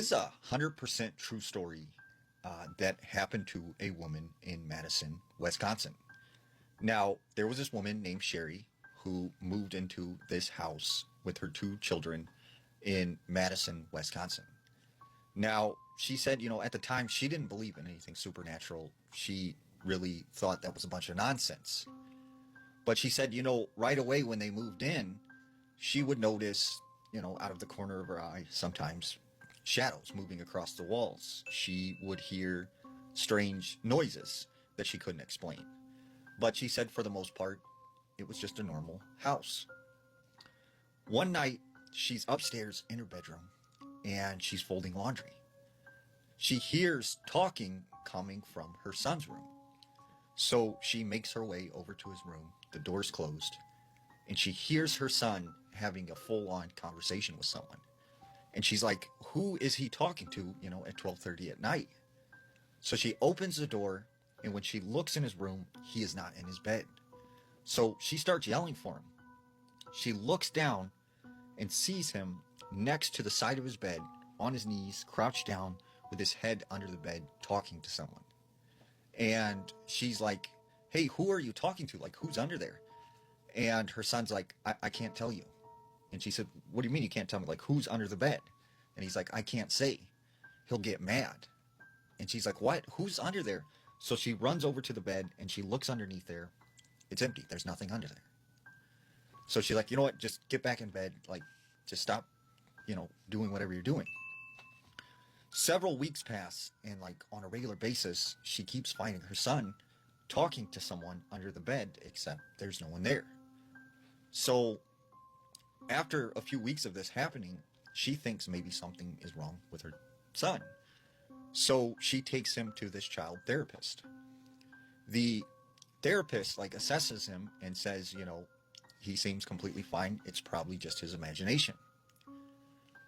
This is a 100% true story that happened to a woman in Madison, Wisconsin. Now, there was this woman named Sherry who moved into this house with her two children in Madison, Wisconsin. Now, she said, at the time she didn't believe in anything supernatural. She really thought that was a bunch of nonsense. But she said, right away when they moved in, she would notice, out of the corner of her eye, sometimes shadows moving across the walls. She would hear strange noises that she couldn't explain. But she said for the most part, it was just a normal house. One night, she's upstairs in her bedroom and she's folding laundry. She hears talking coming from her son's room. So she makes her way over to his room. The door's closed. And she hears her son having a full-on conversation with someone. And she's like, who is he talking to, at 12:30 at night? So she opens the door, and when she looks in his room, he is not in his bed. So she starts yelling for him. She looks down and sees him next to the side of his bed, on his knees, crouched down, with his head under the bed, talking to someone. And she's like, hey, who are you talking to? Like, who's under there? And her son's like, I can't tell you. And she said, what do you mean you can't tell me? Like, who's under the bed? And he's like, I can't say. He'll get mad. And she's like, what? Who's under there? So she runs over to the bed and she looks underneath there. It's empty. There's nothing under there. So she's like, you know what? Just get back in bed. Like, just stop, doing whatever you're doing. Several weeks pass, and on a regular basis, she keeps finding her son talking to someone under the bed, except there's no one there. So after a few weeks of this happening, she thinks maybe something is wrong with her son. So she takes him to this child therapist. The therapist assesses him and says, he seems completely fine. It's probably just his imagination.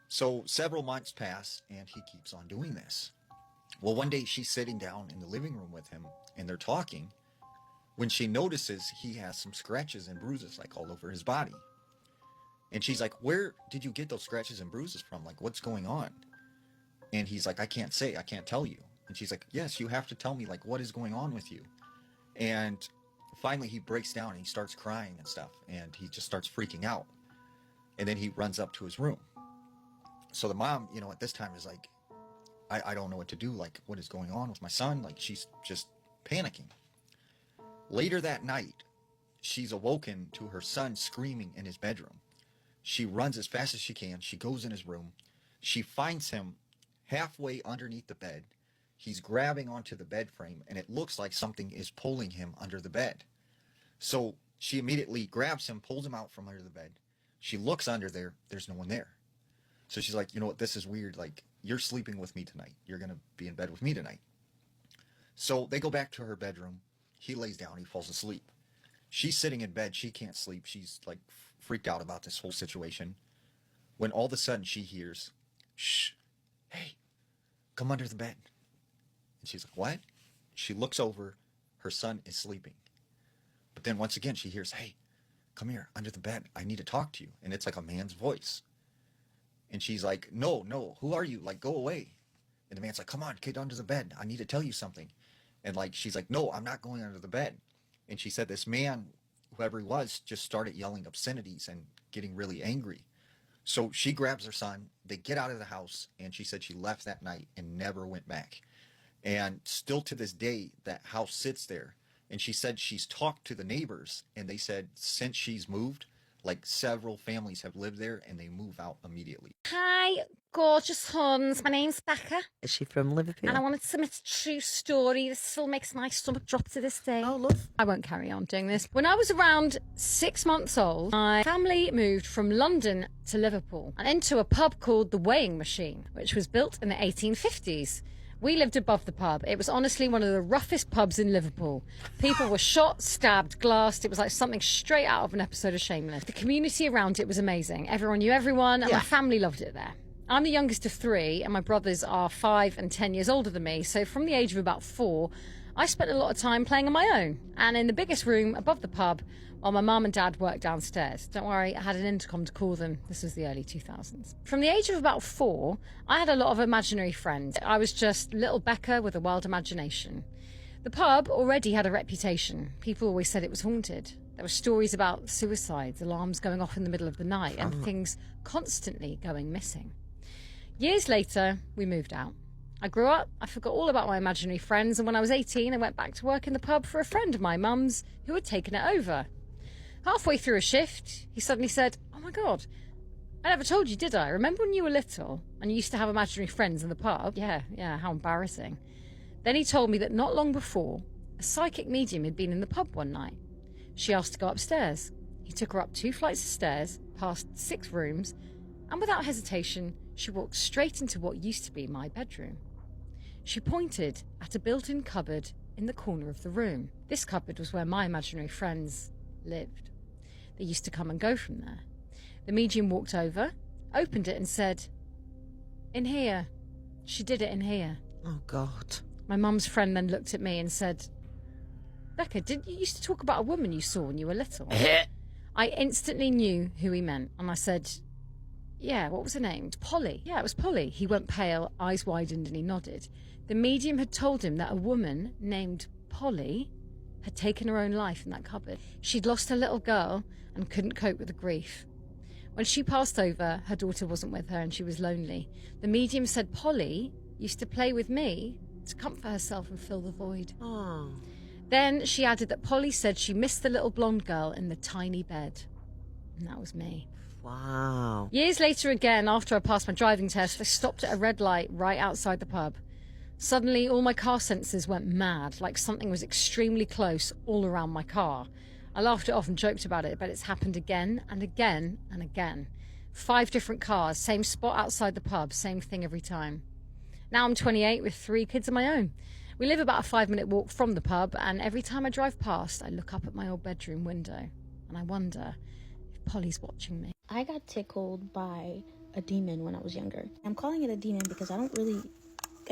So several months pass and he keeps on doing this. Well, one day she's sitting down in the living room with him and they're talking when she notices he has some scratches and bruises all over his body. And she's like, where did you get those scratches and bruises from? What's going on? And he's like, I can't say, I can't tell you. And she's like, yes, you have to tell me, what is going on with you? And finally he breaks down and he starts crying and stuff. And he just starts freaking out. And then he runs up to his room. So the mom, at this time is like, I don't know what to do. What is going on with my son? She's just panicking. Later that night, she's awoken to her son screaming in his bedroom. She runs as fast as she can. She goes in his room. She finds him halfway underneath the bed. He's grabbing onto the bed frame, and it looks like something is pulling him under the bed. So she immediately grabs him, pulls him out from under the bed. She looks under there. There's no one there. So she's like, you know what, this is weird. You're sleeping with me tonight. You're going to be in bed with me tonight. So they go back to her bedroom. He lays down. He falls asleep. She's sitting in bed. She can't sleep. She's freaked out about this whole situation. When all of a sudden she hears, shh, hey, come under the bed. And she's like, what? She looks over. Her son is sleeping. But then once again she hears, hey, come here under the bed. I need to talk to you. And it's like a man's voice. And she's like, no, who are you? Go away. And the man's like, come on, get under the bed. I need to tell you something. And she's like, no, I'm not going under the bed. And she said this man, whoever he was, just started yelling obscenities and getting really angry. So she grabs her son. They get out of the house. And she said she left that night and never went back. And still to this day, that house sits there. And she said she's talked to the neighbors. And they said since she's moved, several families have lived there and they move out immediately. Hi, gorgeous huns. My name's Becca. Is she from Liverpool? And I wanted to submit a true story. This still makes my stomach drop to this day. Oh, love. I won't carry on doing this. When I was around 6 months old, my family moved from London to Liverpool and into a pub called The Weighing Machine, which was built in the 1850s. We lived above the pub. It was honestly one of the roughest pubs in Liverpool. People were shot, stabbed, glassed. It was like something straight out of an episode of Shameless. The community around it was amazing. Everyone knew everyone, and my family loved it there. I'm the youngest of three, and my brothers are 5 and 10 years older than me. So from the age of about 4, I spent a lot of time playing on my own and in the biggest room above the pub while my mum and dad worked downstairs. Don't worry, I had an intercom to call them. This was the early 2000s. From the age of about 4, I had a lot of imaginary friends. I was just little Becca with a wild imagination. The pub already had a reputation. People always said it was haunted. There were stories about suicides, alarms going off in the middle of the night, and things constantly going missing. Years later, we moved out. I grew up, I forgot all about my imaginary friends, and when I was 18, I went back to work in the pub for a friend of my mum's who had taken it over. Halfway through a shift, he suddenly said, "Oh my God, I never told you, did I? Remember when you were little and you used to have imaginary friends in the pub?" Yeah, how embarrassing. Then he told me that not long before, a psychic medium had been in the pub one night. She asked to go upstairs. He took her up 2 flights of stairs, past 6 rooms, and without hesitation, she walked straight into what used to be my bedroom. She pointed at a built-in cupboard in the corner of the room. This cupboard was where my imaginary friends lived. They used to come and go from there. The medium walked over, opened it and said, "In here." She did it in here. Oh, God. My mum's friend then looked at me and said, "Becca, didn't you used to talk about a woman you saw when you were little?" I instantly knew who he meant, and I said, "Yeah, what was her name? Polly." "Yeah, it was Polly." He went pale, eyes widened, and he nodded. The medium had told him that a woman named Polly had taken her own life in that cupboard. She'd lost her little girl and couldn't cope with the grief. When she passed over, her daughter wasn't with her and she was lonely. The medium said Polly used to play with me to comfort herself and fill the void. Oh. Then she added that Polly said she missed the little blonde girl in the tiny bed. And that was me. Wow. Years later again, after I passed my driving test, I stopped at a red light right outside the pub. Suddenly, all my car sensors went mad, like something was extremely close all around my car. I laughed it off and joked about it, but it's happened again and again and again. 5 different cars, same spot outside the pub, same thing every time. Now I'm 28 with 3 kids of my own. We live about a 5-minute walk from the pub, and every time I drive past, I look up at my old bedroom window, and I wonder if Polly's watching me. I got tickled by a demon when I was younger. I'm calling it a demon because I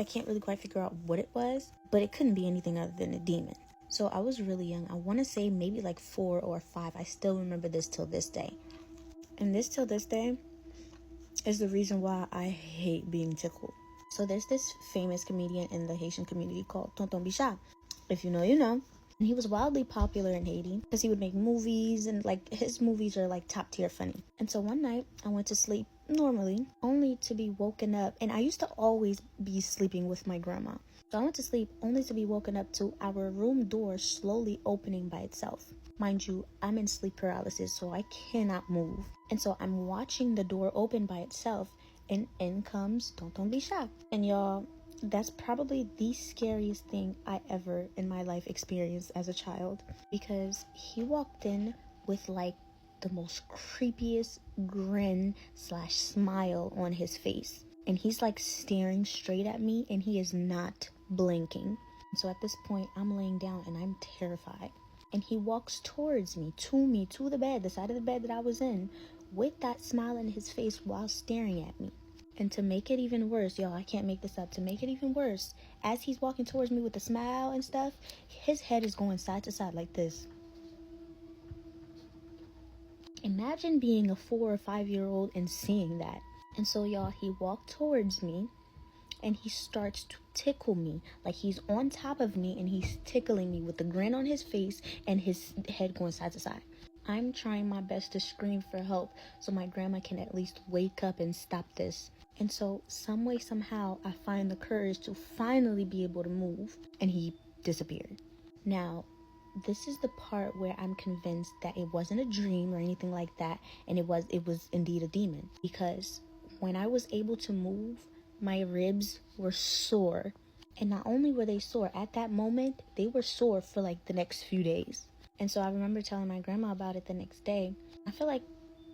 can't really quite figure out what it was, but it couldn't be anything other than a demon. So I was really young. I want to say maybe like 4 or 5. I still remember this till this day. And this till this day is the reason why I hate being tickled. So there's this famous comedian in the Haitian community called Tonton Bichard. If you know, you know. And he was wildly popular in Haiti because he would make movies, and like his movies are like top tier funny. And so one night I went to sleep normally, only to be woken up. And I used to always be sleeping with my grandma. So I went to sleep only to be woken up to our room door slowly opening by itself. Mind you, I'm in sleep paralysis, so I cannot move. And so I'm watching the door open by itself, and in comes Tonton Bichard. And y'all, that's probably the scariest thing I ever in my life experienced as a child, because he walked in with like the most creepiest grin / smile on his face, and he's like staring straight at me, and he is not blinking. So at this point I'm laying down and I'm terrified, and he walks towards me, to the bed, the side of the bed that I was in, with that smile on his face while staring at me. And to make it even worse, y'all, I can't make this up, to make it even worse, as he's walking towards me with a smile and stuff, his head is going side to side like this. Imagine being a 4 or 5-year-old and seeing that. And so, y'all, he walked towards me and he starts to tickle me. Like he's on top of me and he's tickling me with a grin on his face and his head going side to side. I'm trying my best to scream for help so my grandma can at least wake up and stop this. And so some way, somehow, I find the courage to finally be able to move, and he disappeared. Now, this is the part where I'm convinced that it wasn't a dream or anything like that, and it was indeed a demon. Because when I was able to move, my ribs were sore. And not only were they sore, at that moment, they were sore for like the next few days. And so I remember telling my grandma about it the next day. I feel like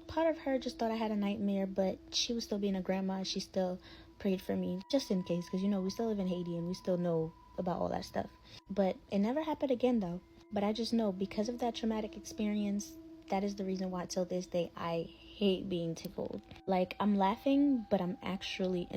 part of her just thought I had a nightmare, but she was still being a grandma. She still prayed for me, just in case, because, you know, we still live in Haiti and we still know about all that stuff. But it never happened again, though. But I just know, because of that traumatic experience, that is the reason why till this day I hate being tickled. Like, I'm laughing, but I'm actually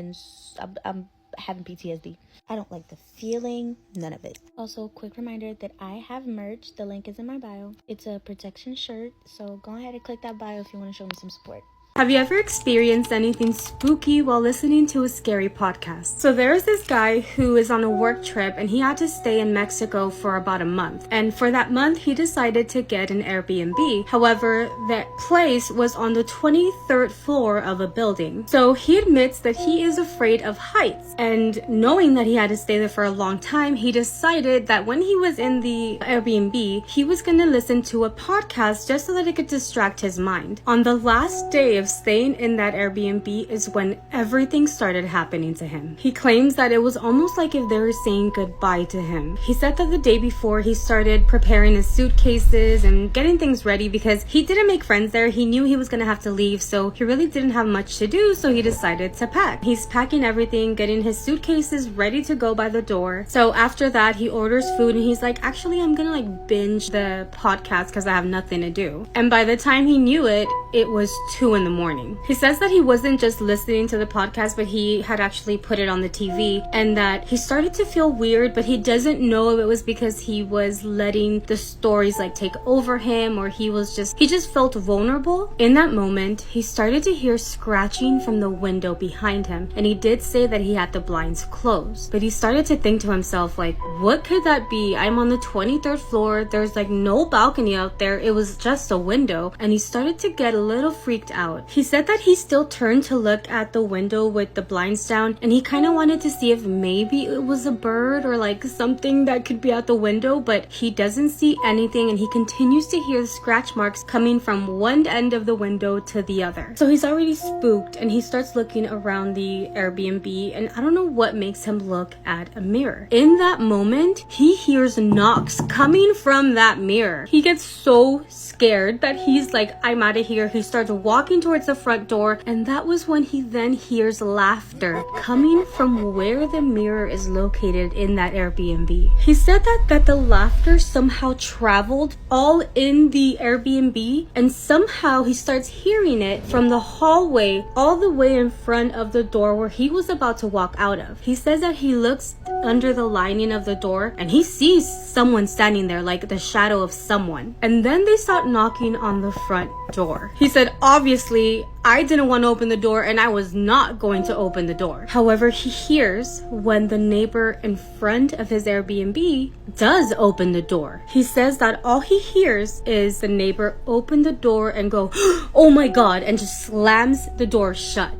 having PTSD. I don't like the feeling, none of it. Also, quick reminder that I have merch. The link is in my bio. It's a protection shirt, so go ahead and click that bio if you want to show me some support. Have you ever experienced anything spooky while listening to a scary podcast? So there's this guy who is on a work trip and he had to stay in Mexico for about a month. And for that month, he decided to get an Airbnb. However, that place was on the 23rd floor of a building. So he admits that he is afraid of heights. And knowing that he had to stay there for a long time, he decided that when he was in the Airbnb, he was going to listen to a podcast just so that it could distract his mind. On the last day of staying in that Airbnb is when everything started happening to him. He claims that it was almost like if they were saying goodbye to him. He said that the day before he started preparing his suitcases and getting things ready because he didn't make friends there. He knew he was gonna have to leave, so he really didn't have much to do, so he decided to pack. He's packing everything, getting his suitcases ready to go by the door. So after that, he orders food and he's like, actually, I'm gonna binge the podcast because I have nothing to do. And by the time he knew it, it was 2 in the morning. He says that he wasn't just listening to the podcast, but he had actually put it on the TV and that he started to feel weird, but he doesn't know if it was because he was letting the stories take over him or he just felt vulnerable. In that moment, he started to hear scratching from the window behind him, and he did say that he had the blinds closed, but he started to think to himself what could that be? I'm on the 23rd floor. There's no balcony out there. It was just a window, and he started to get a little freaked out. He said that he still turned to look at the window with the blinds down, and he kind of wanted to see if maybe it was a bird or something that could be out the window, but he doesn't see anything, and he continues to hear the scratch marks coming from one end of the window to the other. So he's already spooked, and he starts looking around the Airbnb, and I don't know what makes him look at a mirror. In that moment, he hears knocks coming from that mirror. He gets so scared that he's like, I'm out of here. He starts walking towards the front door, and that was when he then hears laughter coming from where the mirror is located in that Airbnb. He said that the laughter somehow traveled all in the Airbnb, and somehow he starts hearing it from the hallway all the way in front of the door where he was about to walk out of. He says that he looks under the lining of the door and he sees someone standing there, the shadow of someone. And then they start knocking on the front door. He said, obviously, I didn't want to open the door and I was not going to open the door. However, he hears when the neighbor in front of his Airbnb does open the door. He says that all he hears is the neighbor open the door and go, oh my God, and just slams the door shut.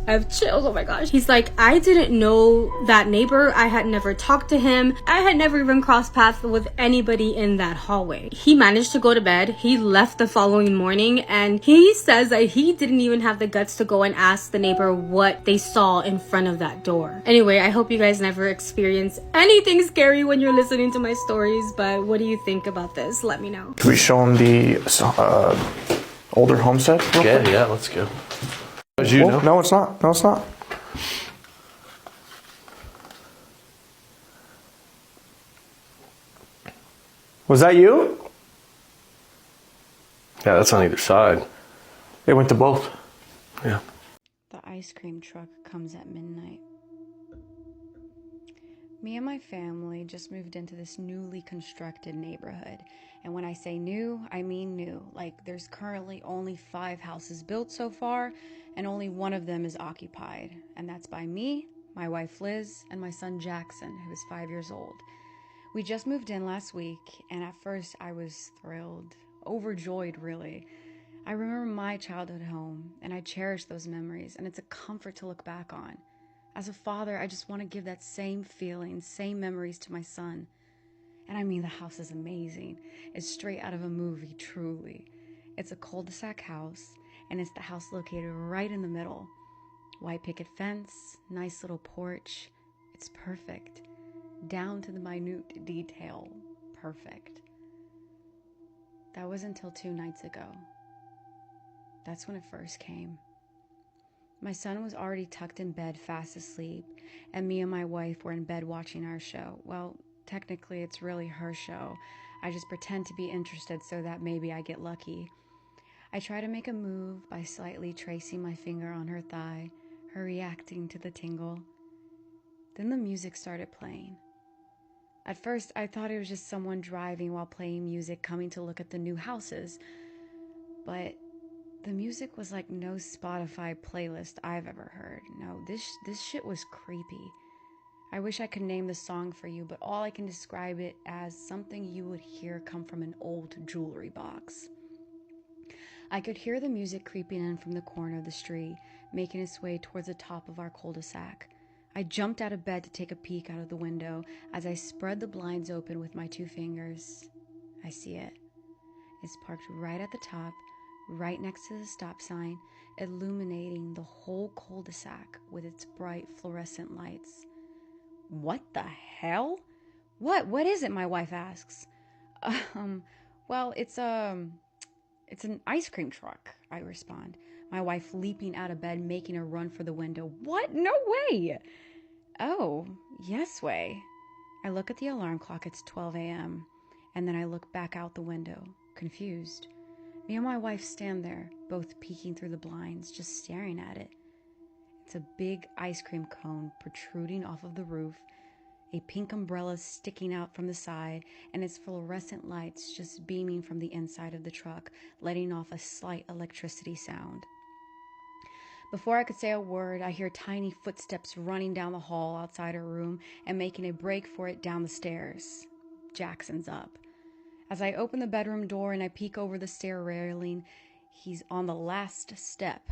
I have chills, oh my gosh. He's like, I didn't know that neighbor. I had never talked to him. I had never even crossed paths with anybody in that hallway. He managed to go to bed. He left the following morning, and he says that he didn't even have the guts to go and ask the neighbor what they saw in front of that door. Anyway, I hope you guys never experience anything scary when you're listening to my stories, but what do you think about this? Let me know. Can we show them the older homestead? Yeah, let's go. As you know. No, it's not. No, it's not. Was that you? Yeah, that's on either side. It went to both. Yeah. The ice cream truck comes at midnight. Me and my family just moved into this newly constructed neighborhood. And when I say new, I mean new. There's currently only 5 houses built so far, and only one of them is occupied. And that's by me, my wife Liz, and my son Jackson, who is 5 years old. We just moved in last week, and at first I was thrilled, overjoyed really. I remember my childhood home, and I cherish those memories, and it's a comfort to look back on. As a father, I just want to give that same feeling, same memories to my son. And I mean, the house is amazing. It's straight out of a movie, truly. It's a cul-de-sac house, and it's the house located right in the middle. White picket fence, nice little porch. It's perfect. Down to the minute detail. Perfect. That was until 2 nights ago. That's when it first came. My son was already tucked in bed, fast asleep, and me and my wife were in bed watching our show. Well, technically, it's really her show. I just pretend to be interested so that maybe I get lucky. I try to make a move by slightly tracing my finger on her thigh, her reacting to the tingle. Then the music started playing. At first, I thought it was just someone driving while playing music, coming to look at the new houses. But the music was like no Spotify playlist I've ever heard. No, this shit was creepy. I wish I could name the song for you, but all I can describe it as something you would hear come from an old jewelry box. I could hear the music creeping in from the corner of the street, making its way towards the top of our cul-de-sac. I jumped out of bed to take a peek out of the window as I spread the blinds open with my 2 fingers. I see it. It's parked right at the top, right next to the stop sign, illuminating the whole cul-de-sac with its bright fluorescent lights. What the hell? What is it? My wife asks. Well, it's an ice cream truck, I respond. My wife leaping out of bed, making a run for the window. What? No way! Oh, yes way. I look at the alarm clock, it's 12 a.m., and then I look back out the window, confused. Me and my wife stand there, both peeking through the blinds, just staring at it. It's a big ice cream cone protruding off of the roof, a pink umbrella sticking out from the side, and its fluorescent lights just beaming from the inside of the truck, letting off a slight electricity sound. Before I could say a word, I hear tiny footsteps running down the hall outside her room and making a break for it down the stairs. Jackson's up. As I open the bedroom door and I peek over the stair railing, he's on the last step.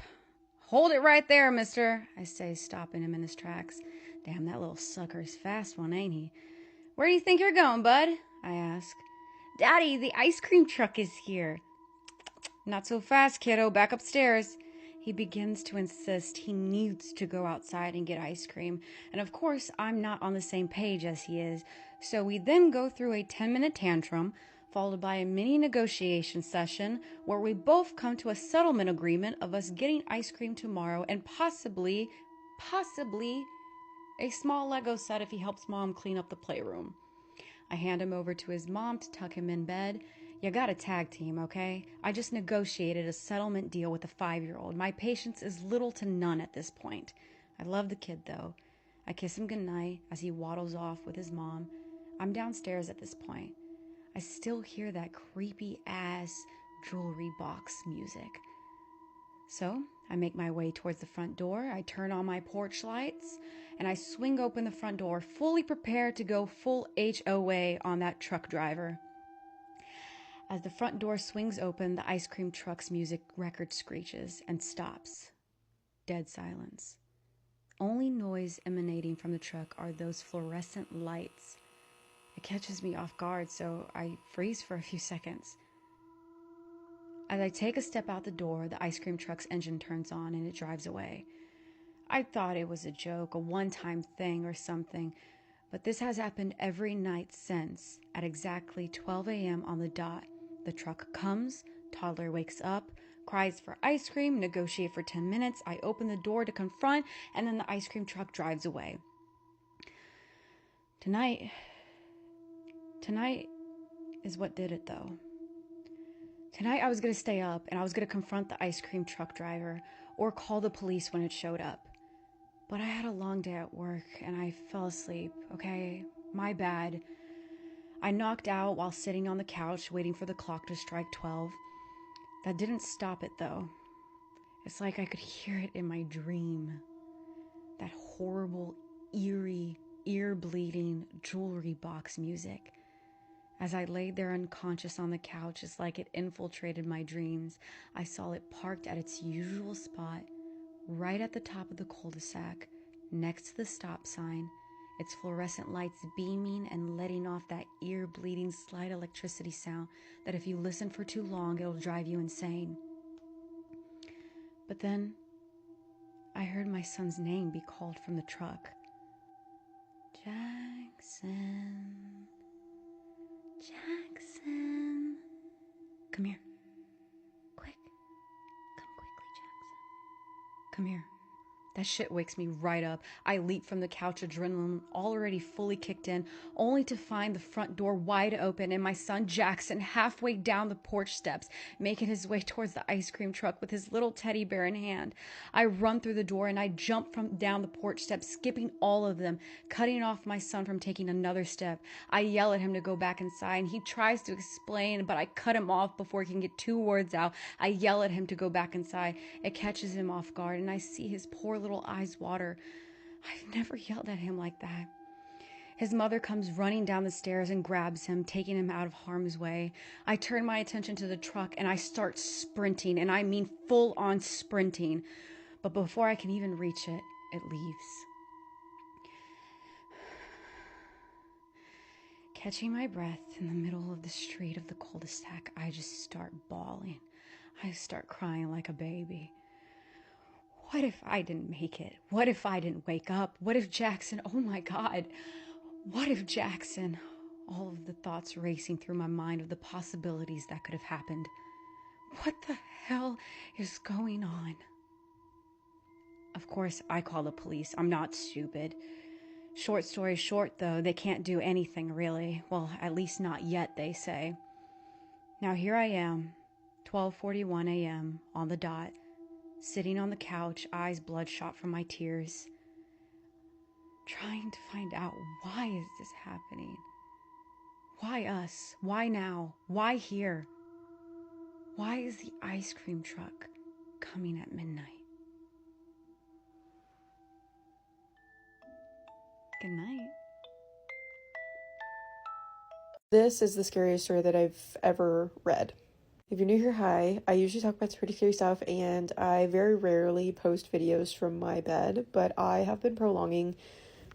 Hold it right there, mister, I say, stopping him in his tracks. Damn, that little sucker's fast one, ain't he? Where do you think you're going, bud? I ask. Daddy, the ice cream truck is here. Not so fast, kiddo. Back upstairs. He begins to insist he needs to go outside and get ice cream. And of course, I'm not on the same page as he is. So we then go through a 10-minute tantrum, followed by a mini negotiation session where we both come to a settlement agreement of us getting ice cream tomorrow and possibly a small Lego set if he helps Mom clean up the playroom. I hand him over to his mom to tuck him in bed. You got a tag team, okay? I just negotiated a settlement deal with a 5-year-old. My patience is little to none at this point. I love the kid, though. I kiss him goodnight as he waddles off with his mom. I'm downstairs at this point. I still hear that creepy-ass jewelry box music. So I make my way towards the front door. I turn on my porch lights, and I swing open the front door, fully prepared to go full HOA on that truck driver. As the front door swings open, the ice cream truck's music record screeches and stops. Dead silence. Only noise emanating from the truck are those fluorescent lights. It catches me off guard, so I freeze for a few seconds. As I take a step out the door, the ice cream truck's engine turns on and it drives away. I thought it was a joke, a one-time thing or something, but this has happened every night since. At exactly 12 a.m. on the dot, the truck comes, toddler wakes up, cries for ice cream, negotiate for 10 minutes, I open the door to confront, and then the ice cream truck drives away. Tonight is what did it, though. Tonight I was going to stay up and I was going to confront the ice cream truck driver or call the police when it showed up. But I had a long day at work and I fell asleep, okay? My bad. I knocked out while sitting on the couch waiting for the clock to strike 12. That didn't stop it, though. It's like I could hear it in my dream. That horrible, eerie, ear-bleeding jewelry box music. As I laid there unconscious on the couch, it's like it infiltrated my dreams. I saw it parked at its usual spot, right at the top of the cul-de-sac, next to the stop sign, its fluorescent lights beaming and letting off that ear-bleeding slight electricity sound that if you listen for too long, it'll drive you insane. But then, I heard my son's name be called from the truck. Jackson. Jackson. Come here. Quick. Come quickly, Jackson. Come here. That shit wakes me right up. I leap from the couch, adrenaline already fully kicked in, only to find the front door wide open and my son Jackson halfway down the porch steps, making his way towards the ice cream truck with his little teddy bear in hand. I run through the door and I jump from down the porch steps, skipping all of them, cutting off my son from taking another step. I yell at him to go back inside, and he tries to explain, but I cut him off before he can get 2 words out. I yell at him to go back inside. It catches him off guard, and I see his poor little eyes water. I've never yelled at him like that. His mother comes running down the stairs and grabs him, taking him out of harm's way. I turn my attention to the truck and I start sprinting, and I mean full on sprinting. But before I can even reach it, it leaves. Catching my breath in the middle of the street of the cul-de-sac, I just start bawling. I start crying like a baby. What if I didn't make it? What if I didn't wake up? What if Jackson, oh my God, what if Jackson? All of the thoughts racing through my mind of the possibilities that could have happened. What the hell is going on? Of course, I call the police. I'm not stupid. Short story short, though, they can't do anything really. Well, at least not yet, they say. Now here I am, 12:41 a.m. on the dot, sitting on the couch, eyes bloodshot from my tears, trying to find out, why is this happening? Why us? Why now? Why here? Why is the ice cream truck coming at midnight? Good night. This is the scariest story that I've ever read. If you're new here, hi. I usually talk about pretty scary stuff, and I very rarely post videos from my bed, but I have been prolonging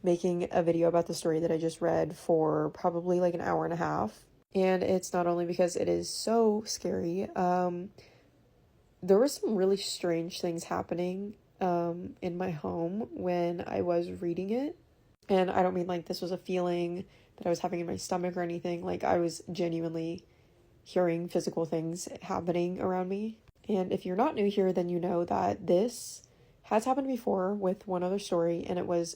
making a video about the story that I just read for probably like an hour and a half. And it's not only because it is so scary, there were some really strange things happening in my home when I was reading it. And I don't mean like this was a feeling that I was having in my stomach or anything. Like, I was genuinely hearing physical things happening around me. And if you're not new here, then you know that this has happened before with one other story, and it was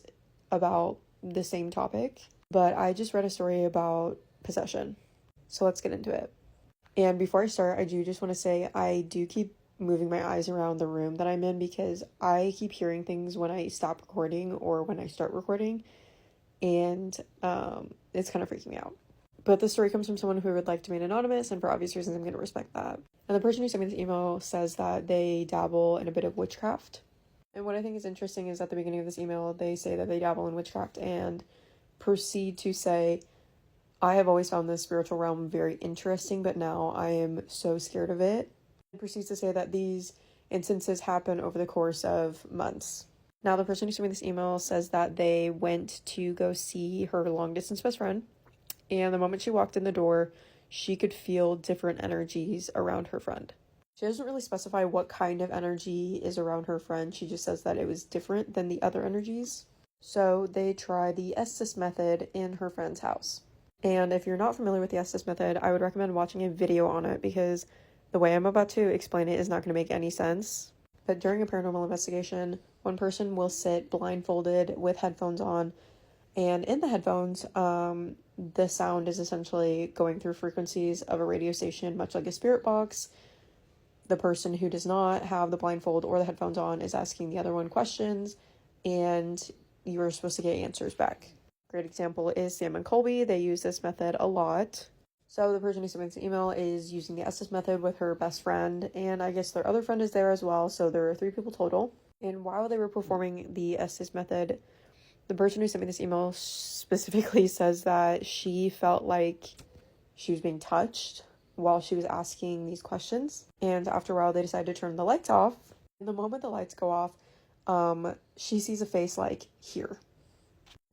about the same topic. But I just read a story about possession. So let's get into it. And before I start, I do just want to say I do keep moving my eyes around the room that I'm in because I keep hearing things when I stop recording or when I start recording, and it's kind of freaking me out. But the story comes from someone who would like to remain anonymous, and for obvious reasons I'm going to respect that. And the person who sent me this email says that they dabble in a bit of witchcraft. And what I think is interesting is at the beginning of this email they say that they dabble in witchcraft and proceed to say, I have always found this spiritual realm very interesting, but now I am so scared of it. And proceeds to say that these instances happen over the course of months. Now, the person who sent me this email says that they went to go see her long-distance best friend, and the moment she walked in the door, she could feel different energies around her friend. She doesn't really specify what kind of energy is around her friend. She just says that it was different than the other energies. So they try the Estes method in her friend's house. And if you're not familiar with the Estes method, I would recommend watching a video on it because the way I'm about to explain it is not going to make any sense. But during a paranormal investigation, one person will sit blindfolded with headphones on, and in the headphones, the sound is essentially going through frequencies of a radio station, much like a spirit box. The person who does not have the blindfold or the headphones on is asking the other one questions, and you are supposed to get answers back. Great example is Sam and Colby. They use this method a lot. So the person who submits the email is using the Estes method with her best friend, and I guess their other friend is there as well, so there are 3 people total. And while they were performing the Estes method, the person who sent me this email specifically says that she felt like she was being touched while she was asking these questions. And after a while, they decided to turn the lights off. And the moment the lights go off, she sees a face like here.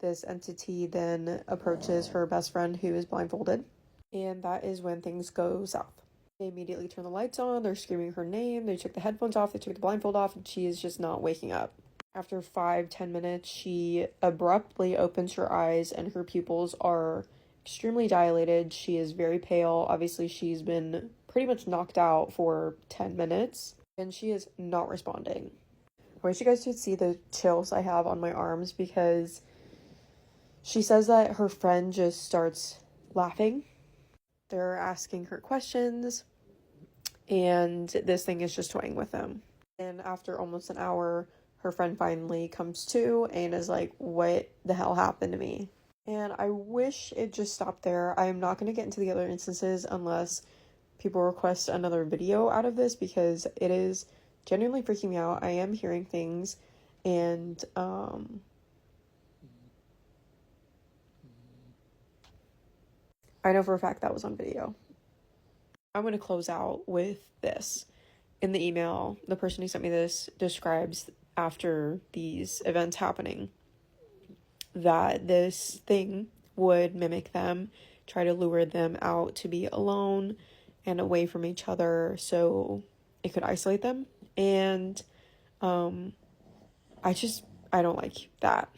This entity then approaches her best friend who is blindfolded. And that is when things go south. They immediately turn the lights on. They're screaming her name. They took the headphones off. They took the blindfold off. And she is just not waking up. After 5-10 minutes, she abruptly opens her eyes and her pupils are extremely dilated. She is very pale. Obviously, she's been pretty much knocked out for 10 minutes and she is not responding. I wish you guys could see the chills I have on my arms because she says that her friend just starts laughing. They're asking her questions and this thing is just toying with them. And after almost an hour, her friend finally comes to and is like, what the hell happened to me? And I wish it just stopped there. I am not going to get into the other instances unless people request another video out of this because it is genuinely freaking me out. I am hearing things and I know for a fact that was on video. I'm going to close out with this. In the email, the person who sent me this describes after these events happening that this thing would mimic them, try to lure them out to be alone and away from each other so it could isolate them. And I don't like that.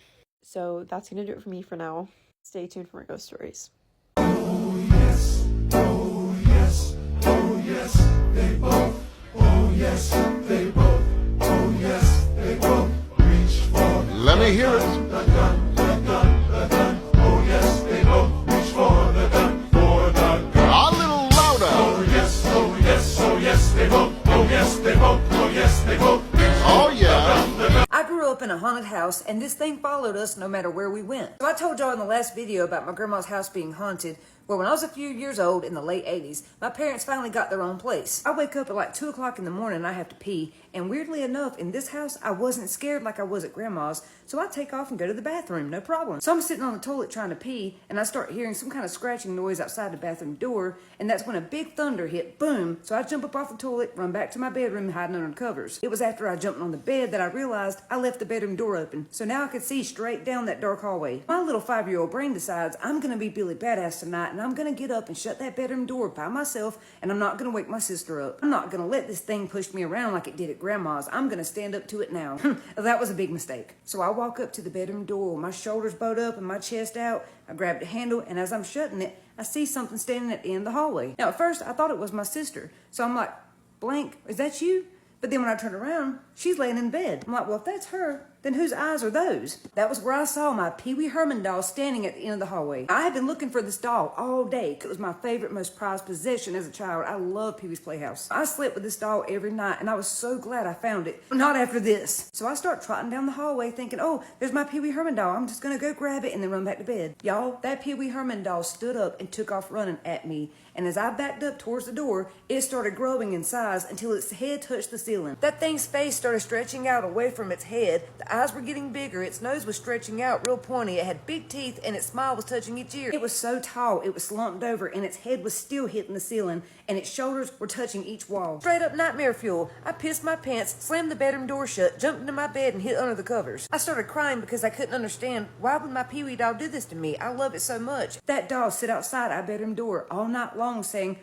So that's gonna do it for me for now. Stay tuned for my ghost stories. Oh yes, oh yes, oh yes, they both. Oh yes, they both. Oh yes, they both. Reach for. Let me hear it. The gun, the gun, the gun. Oh yes, they both. Reach for the gun, for the gun. A little louder. Oh yes, oh yes, oh yes, they both. Oh yes, they both. Oh yes, they both. Oh yeah. I grew up in a haunted house, and this thing followed us no matter where we went. So I told y'all in the last video about my grandma's house being haunted. Well, when I was a few years old in the late 80s, my parents finally got their own place. I wake up at like 2 o'clock in the morning and I have to pee. And weirdly enough, in this house, I wasn't scared like I was at grandma's. So I take off and go to the bathroom, no problem. So I'm sitting on the toilet trying to pee and I start hearing some kind of scratching noise outside the bathroom door. And that's when a big thunder hit, boom. So I jump up off the toilet, run back to my bedroom hiding under the covers. It was after I jumped on the bed that I realized I left the bedroom door open. So now I could see straight down that dark hallway. My little 5-year-old brain decides I'm gonna be Billy Badass tonight and I'm gonna get up and shut that bedroom door by myself and I'm not gonna wake my sister up. I'm not gonna let this thing push me around like it did at grandma's. I'm gonna stand up to it now. That was a big mistake. So I walk up to the bedroom door, my shoulders bowed up and my chest out. I grabbed the handle and as I'm shutting it, I see something standing at the end of the hallway. Now at first I thought it was my sister. So I'm like, Blank, is that you? But then when I turned around, she's laying in bed. I'm like, well, if that's her, then whose eyes are those? That was where I saw my Pee Wee Herman doll standing at the end of the hallway. I had been looking for this doll all day because it was my favorite, most prized possession as a child. I loved Pee Wee's Playhouse. I slept with this doll every night and I was so glad I found it. Not after this. So I start trotting down the hallway thinking, oh, there's my Pee Wee Herman doll. I'm just gonna go grab it and then run back to bed. Y'all, that Pee Wee Herman doll stood up and took off running at me. And as I backed up towards the door, it started growing in size until its head touched the ceiling. That thing's face started stretching out away from its head. The eyes were getting bigger, its nose was stretching out real pointy, it had big teeth, and its smile was touching each ear. It was so tall, it was slumped over, and its head was still hitting the ceiling, and its shoulders were touching each wall. Straight up nightmare fuel. I pissed my pants, slammed the bedroom door shut, jumped into my bed, and hid under the covers. I started crying because I couldn't understand, why would my Pee Wee doll do this to me? I love it so much. That doll sit outside our bedroom door all night long saying,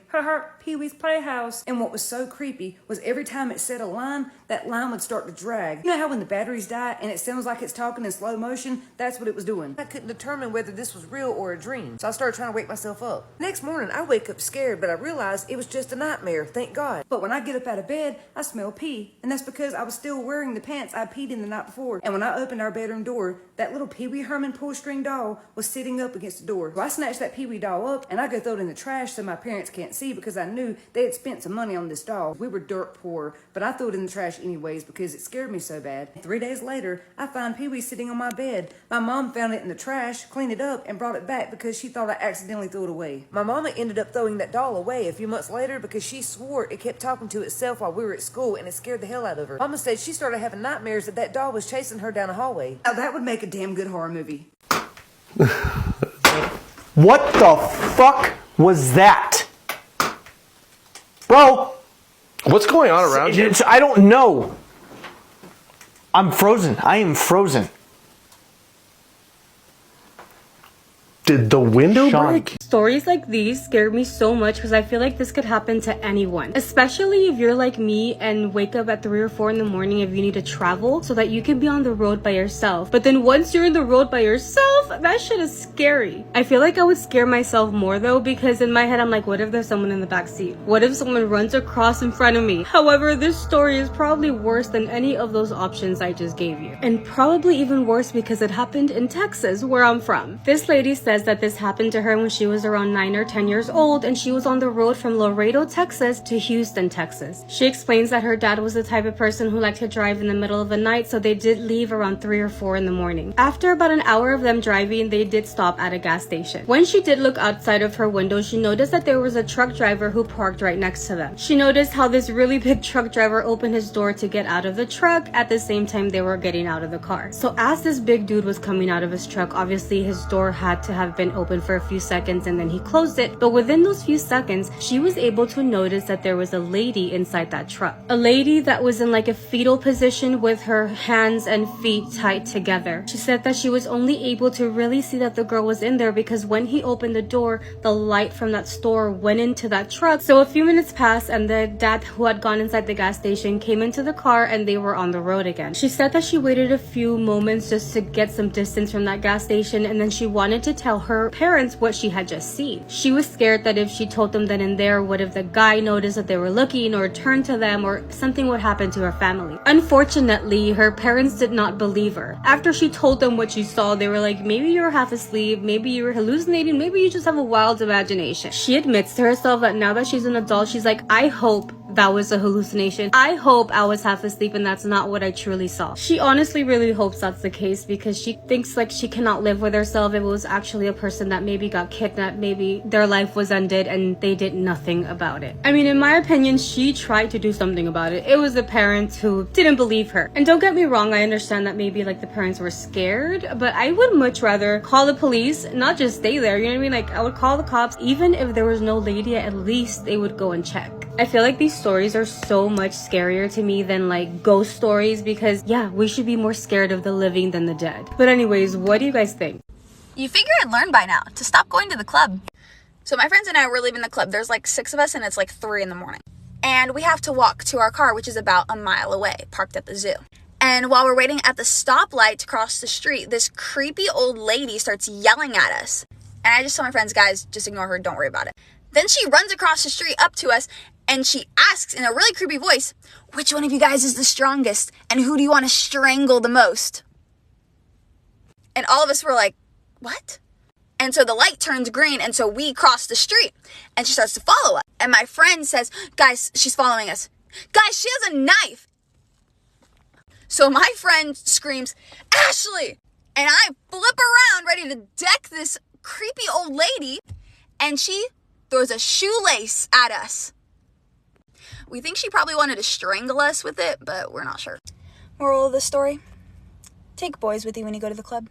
Pee Wee's Playhouse. And what was so creepy was every time it said a line, that line would start to drag. You know how when the batteries die and it sounds like it's talking in slow motion? That's what it was doing. I couldn't determine whether this was real or a dream, so I started trying to wake myself up. Next morning, I wake up scared, but I realized it was just a nightmare, thank God. But when I get up out of bed, I smell pee, and that's because I was still wearing the pants I peed in the night before. And when I opened our bedroom door, that little Pee Wee Herman pull-string doll was sitting up against the door. So I snatched that Pee Wee doll up, and I go throw it in the trash so my parents can't see because I knew they had spent some money on this doll. We were dirt poor, but I threw it in the trash anyways because it scared me so bad. 3 days later, I find Pee Wee sitting on my bed. My mom found it in the trash, cleaned it up, and brought it back because she thought I accidentally threw it away. My mama ended up throwing that doll away a few months later because she swore it kept talking to itself while we were at school and it scared the hell out of her. Mama said she started having nightmares that that doll was chasing her down a hallway. Now that would make a damn good horror movie. What the fuck was that? Bro! What's going on around you? I don't know. I'm frozen. I am frozen. Did the window Sean. break? Stories like these scare me so much because I feel like this could happen to anyone, especially if you're like me and wake up at 3 or 4 in the morning if you need to travel so that you can be on the road by yourself. But then once you're in the road by yourself, that shit is scary. I feel like I would scare myself more though, because in my head I'm like, what if there's someone in the back seat? What if someone runs across in front of me? However, this story is probably worse than any of those options I just gave you, and probably even worse because it happened in Texas, where I'm from. This lady says that this happened to her when she was around 9 or 10 years old, and she was on the road from Laredo, Texas to Houston, Texas. She explains that her dad was the type of person who liked to drive in the middle of the night, so they did leave around 3 or 4 in the morning. After about an hour of them driving, they did stop at a gas station. When she did look outside of her window, she noticed that there was a truck driver who parked right next to them. She noticed how this really big truck driver opened his door to get out of the truck at the same time they were getting out of the car. So as this big dude was coming out of his truck, obviously his door had to have been open for a few seconds and then he closed it. But within those few seconds, she was able to notice that there was a lady inside that truck. A lady that was in like a fetal position with her hands and feet tied together. She said that she was only able to really see that the girl was in there because when he opened the door, the light from that store went into that truck. So a few minutes passed and the dad who had gone inside the gas station came into the car and they were on the road again. She said that she waited a few moments just to get some distance from that gas station, and then she wanted to tell her parents what she had just seen. She was scared that if she told them then and there, what if the guy noticed that they were looking or turned to them or something would happen to her family. Unfortunately, her parents did not believe her. After she told them what she saw, they were like, maybe you're half asleep, maybe you were hallucinating, maybe you just have a wild imagination. She admits to herself that now that she's an adult, she's like, I hope that was a hallucination. I hope I was half asleep and that's not what I truly saw. She honestly really hopes that's the case because she thinks like she cannot live with herself if it was actually a person that maybe got kidnapped, maybe their life was ended and they did nothing about it. I mean, in my opinion, she tried to do something about it. It was the parents who didn't believe her. And don't get me wrong, I understand that maybe like the parents were scared, but I would much rather call the police, not just stay there, you know what I mean? Like I would call the cops. Even if there was no lady, at least they would go and check. I feel like these stories are so much scarier to me than like ghost stories because yeah, we should be more scared of the living than the dead. But anyways, what do you guys think? You figure I'd learn by now to stop going to the club. So my friends and I were leaving the club. There's like 6 of us and it's like 3 in the morning. And we have to walk to our car, which is about a mile away, parked at the zoo. And while we're waiting at the stoplight to cross the street, this creepy old lady starts yelling at us. And I just told my friends, guys, just ignore her, don't worry about it. Then she runs across the street up to us and she asks in a really creepy voice, which one of you guys is the strongest and who do you want to strangle the most? And all of us were like, what? And so the light turns green and so we cross the street and she starts to follow us. And my friend says, guys, she's following us. Guys, she has a knife. So my friend screams, Ashley! And I flip around ready to deck this creepy old lady and she throws a shoelace at us. We think she probably wanted to strangle us with it, but we're not sure. Moral of the story, take boys with you when you go to the club.